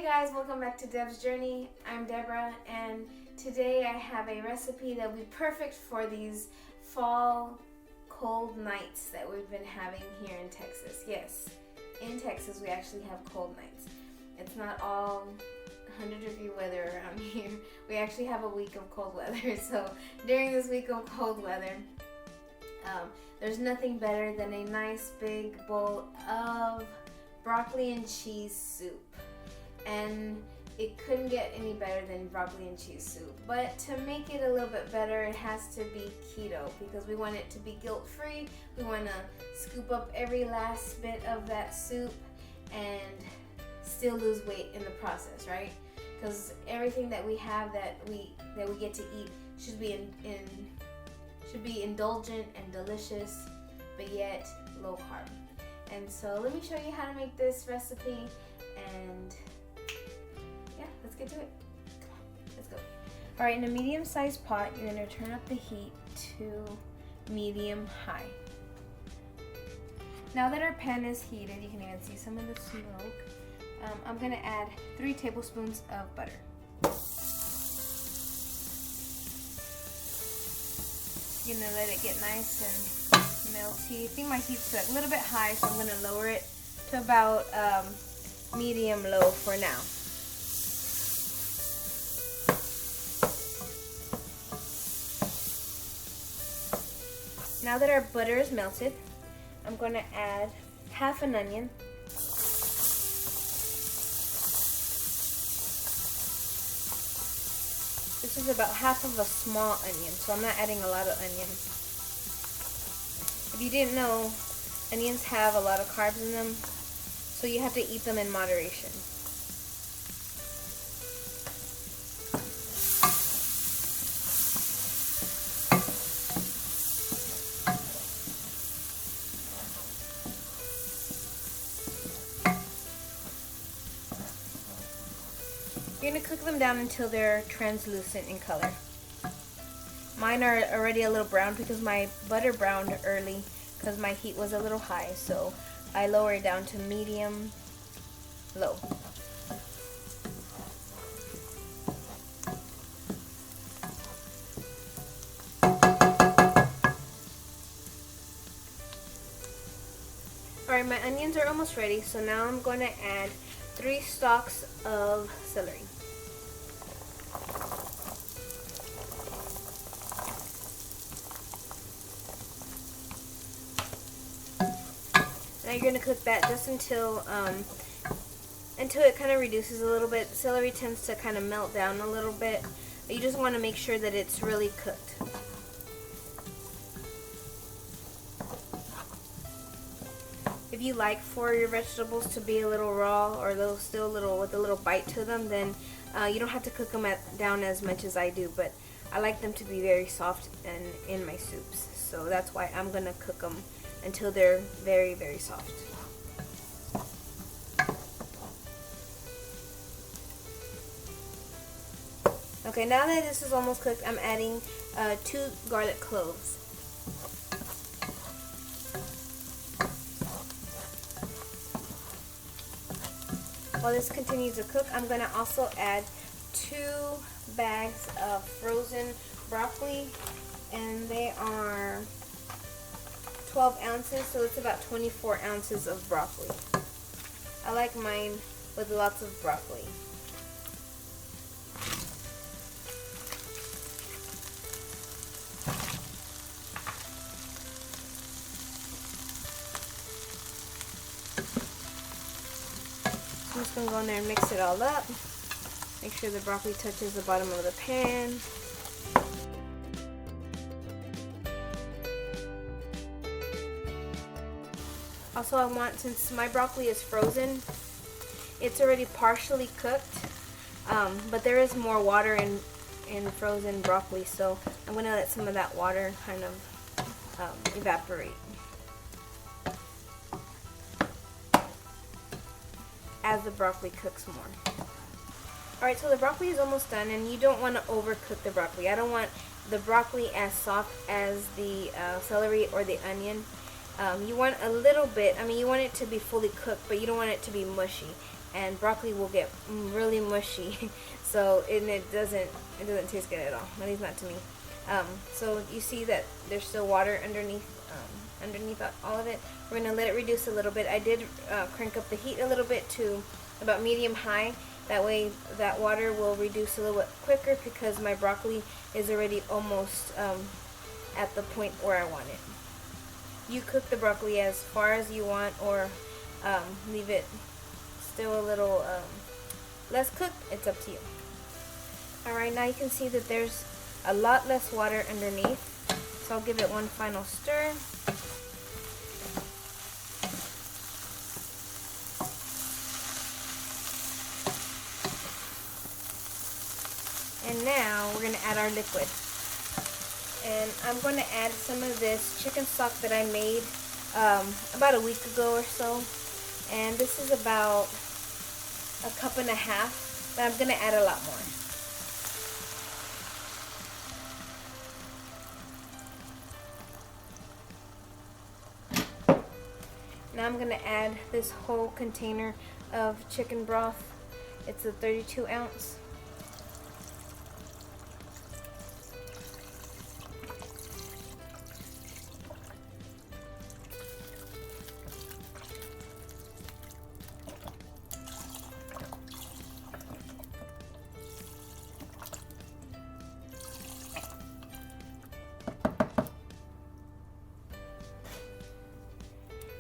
guys, welcome back to Deb's Journey. I'm Deborah, and today I have a recipe that will be perfect for these fall cold nights that we've been having here in Texas. Yes, in Texas we actually have cold nights. It's not all 100-degree weather around here. We actually have a week of cold weather. So during this week of cold weather, there's nothing better than a nice big bowl of broccoli and cheese soup. And it couldn't get any better than broccoli and cheese soup. But to make it a little bit better, it has to be keto because we want it to be guilt-free. We want to scoop up every last bit of that soup and still lose weight in the process, right? Because everything that we have that we get to eat should be should be indulgent and delicious, but yet low carb. And so let me show you how to make this recipe, and yeah, let's get to it. Come on, let's go. All right, in a medium-sized pot, you're gonna turn up the heat to medium-high. Now that our pan is heated, you can even see some of the smoke. I'm gonna add 3 tablespoons of butter. You're gonna let it get nice and melty. I think my heat's a little bit high, so I'm gonna lower it to about medium-low for now. Now that our butter is melted, I'm gonna add half an onion. This is about half of a small onion, so I'm not adding a lot of onion. If you didn't know, onions have a lot of carbs in them, so you have to eat them in moderation. You're going to cook them down until they're translucent in color. Mine are already a little brown because my butter browned early because my heat was a little high, so I lower it down to medium low. Alright, my onions are almost ready, so now I'm going to add 3 stalks of celery. Now you're going to cook that just until it kind of reduces a little bit. Celery tends to kind of melt down a little bit. But you just want to make sure that it's really cooked. If you like for your vegetables to be a little raw or still a little with a little bite to them, then you don't have to cook them down as much as I do. But I like them to be very soft and in my soups, so that's why I'm gonna cook them until they're very, very soft. Okay, now that this is almost cooked, I'm adding 2 garlic cloves. While this continues to cook, I'm going to also add 2 bags of frozen broccoli, and they are 12 ounces, so it's about 24 ounces of broccoli. I like mine with lots of broccoli. I'm just going to go in there and mix it all up. Make sure the broccoli touches the bottom of the pan. Also, I want, since my broccoli is frozen, it's already partially cooked, but there is more water in frozen broccoli, so I'm going to let some of that water kind of evaporate as the broccoli cooks more. Alright, so the broccoli is almost done, and you don't want to overcook the broccoli. I don't want the broccoli as soft as the celery or the onion. You want a little bit, I mean, you want it to be fully cooked, but you don't want it to be mushy. and broccoli will get really mushy. So it doesn't taste good at all, at least not to me. So you see that there's still water underneath all of it. We're gonna let it reduce a little bit. I did crank up the heat a little bit to about medium high. That way that water will reduce a little bit quicker because my broccoli is already almost at the point where I want it. You cook the broccoli as far as you want, or leave it still a little less cooked. It's up to you. Alright, now you can see that there's a lot less water underneath, so I'll give it one final stir. And now we're going to add our liquid. And I'm going to add some of this chicken stock that I made about a week ago or so. And this is about a cup and a half, but I'm going to add a lot more. Now I'm going to add this whole container of chicken broth. It's a 32 ounce.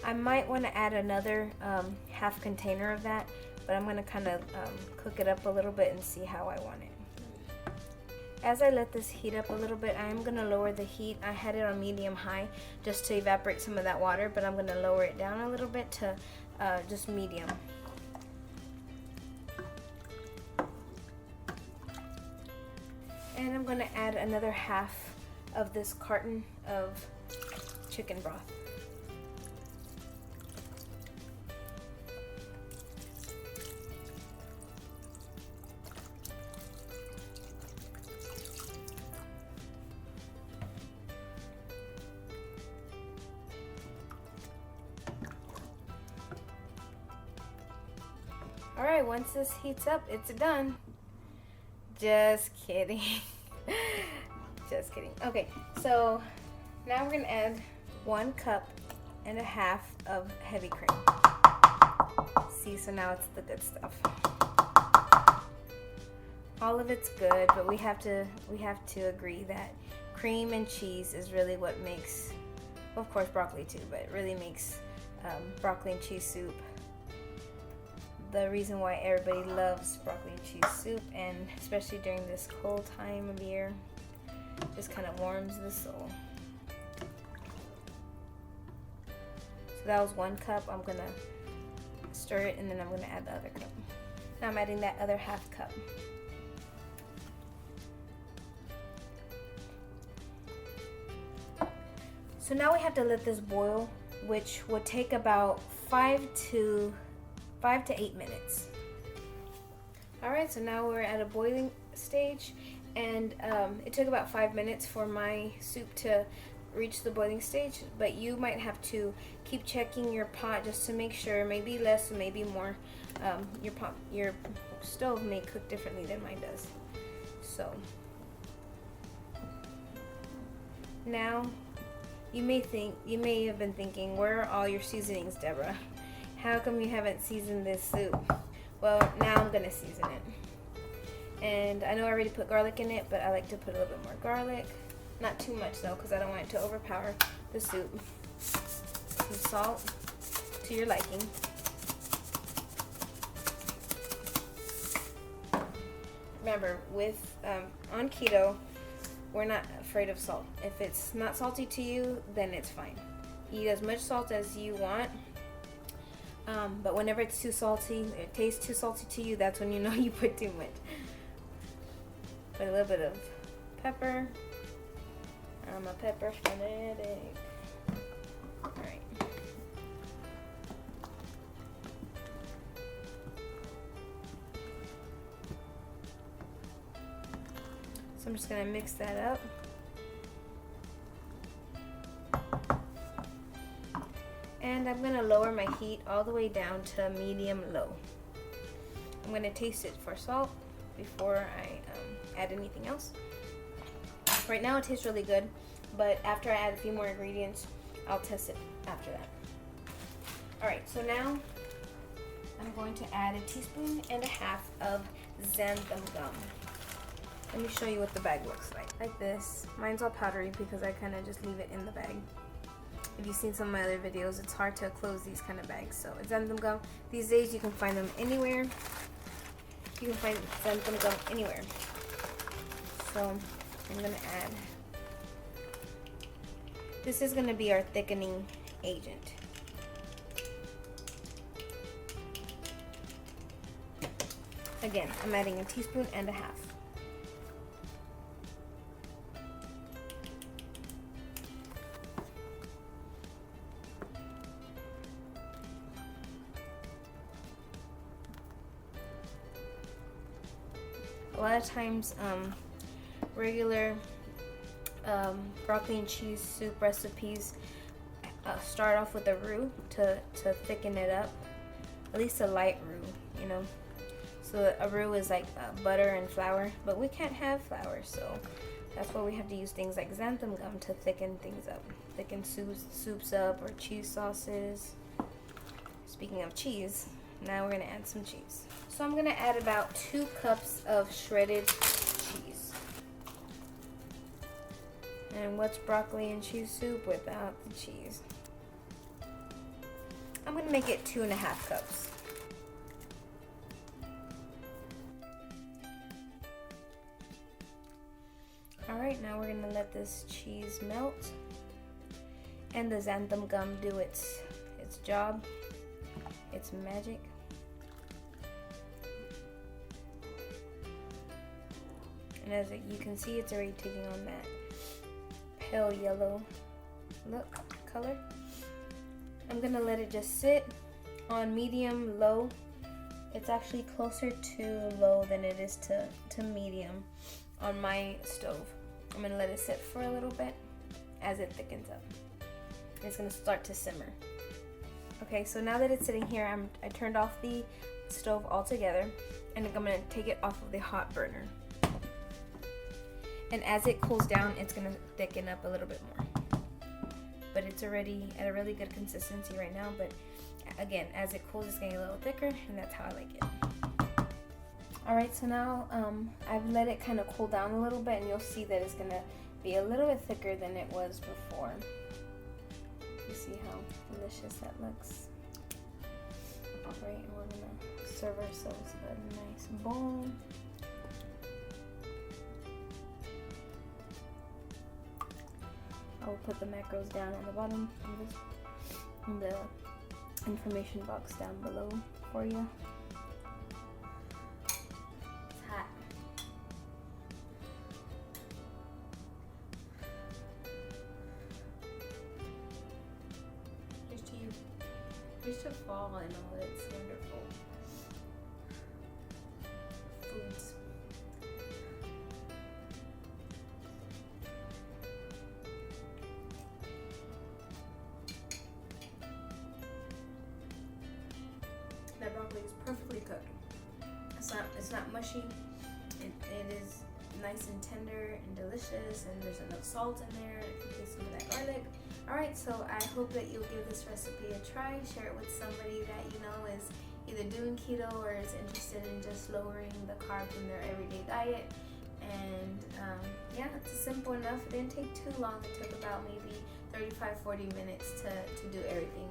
I might want to add another half container of that, but I'm going to kind of cook it up a little bit and see how I want it. As I let this heat up a little bit, I am going to lower the heat. I had it on medium high just to evaporate some of that water, but I'm going to lower it down a little bit to just medium. And I'm going to add another half of this carton of chicken broth. Alright, once this heats up, it's done. Just kidding. Just kidding. Okay, so now we're going to add 1.5 cups of heavy cream. See, so now it's the good stuff. All of it's good, but we have to agree that cream and cheese is really what makes, well, of course broccoli too, but it really makes broccoli and cheese soup the reason why everybody loves broccoli and cheese soup, and especially during this cold time of year, just kind of warms the soul. So that was 1 cup. I'm gonna stir it, and then I'm gonna add the other cup. Now I'm adding that other half cup. So now we have to let this boil, which will take about 5 to 8 minutes. Alright, so now we're at a boiling stage, and it took about 5 minutes for my soup to reach the boiling stage, but you might have to keep checking your pot just to make sure, maybe less, maybe more. Your stove may cook differently than mine does. So now you may have been thinking, where are all your seasonings, Deborah? How come you haven't seasoned this soup? Well, now I'm gonna season it. And I know I already put garlic in it, but I like to put a little bit more garlic. Not too much though, because I don't want it to overpower the soup. Some salt to your liking. Remember, on keto, we're not afraid of salt. If it's not salty to you, then it's fine. Eat as much salt as you want. But whenever it's too salty, it tastes too salty to you, that's when you know you put too much. Put a little bit of pepper. I'm a pepper fanatic. Alright. So I'm just going to mix that up. And I'm going to lower my heat all the way down to medium-low. I'm gonna taste it for salt before I add anything else. Right now it tastes really good, but after I add a few more ingredients, I'll test it after that. Alright, so now I'm going to add 1.5 teaspoons of xanthan gum. Let me show you what the bag looks like this. Mine's all powdery because I kind of just leave it in the bag. If you've seen some of my other videos, it's hard to close these kind of bags. So xanthan gum, these days you can find them anywhere. You can find xanthan gum anywhere. So I'm gonna add, this is gonna be our thickening agent. Again, I'm adding 1.5 teaspoons. A lot of times, regular broccoli and cheese soup recipes start off with a roux to thicken it up, at least a light roux, you know. So a roux is like butter and flour, but we can't have flour, so that's why we have to use things like xanthan gum to thicken things up, thicken soups up, or cheese sauces. Speaking of cheese, now we're gonna add some cheese. So I'm gonna add about 2 cups of shredded cheese. And what's broccoli and cheese soup without the cheese? I'm gonna make it 2.5 cups. Alright, now we're gonna let this cheese melt and the xanthan gum do its job, its magic. And as you can see, it's already taking on that pale yellow color. I'm gonna let it just sit on medium low. It's actually closer to low than it is to medium on my stove. I'm gonna let it sit for a little bit as it thickens up. It's gonna start to simmer. Okay, so now that it's sitting here, I turned off the stove altogether, and I'm gonna take it off of the hot burner. And as it cools down, it's gonna thicken up a little bit more. But it's already at a really good consistency right now, but again, as it cools, it's getting a little thicker, and that's how I like it. Alright, so now I've let it kind of cool down a little bit, and you'll see that it's gonna be a little bit thicker than it was before. You see how delicious that looks? Alright, and we're gonna serve ourselves a nice bowl. I'll put the macros down on the bottom of this, in the information box down below for you. It's hot. Here's to fall and all its wonderful foods. That broccoli is perfectly cooked. It's not mushy. It is nice and tender and delicious, and there's enough salt in there. I can taste some of that garlic. Alright, so I hope that you'll give this recipe a try. Share it with somebody that you know is either doing keto or is interested in just lowering the carbs in their everyday diet. And yeah, it's simple enough. It didn't take too long. It took about maybe 35-40 minutes to do everything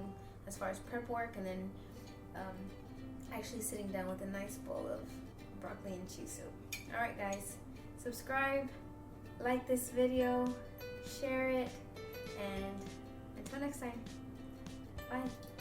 as far as prep work, and then actually sitting down with a nice bowl of broccoli and cheese soup. Alright guys, subscribe, like this video, share it, and until next time, bye.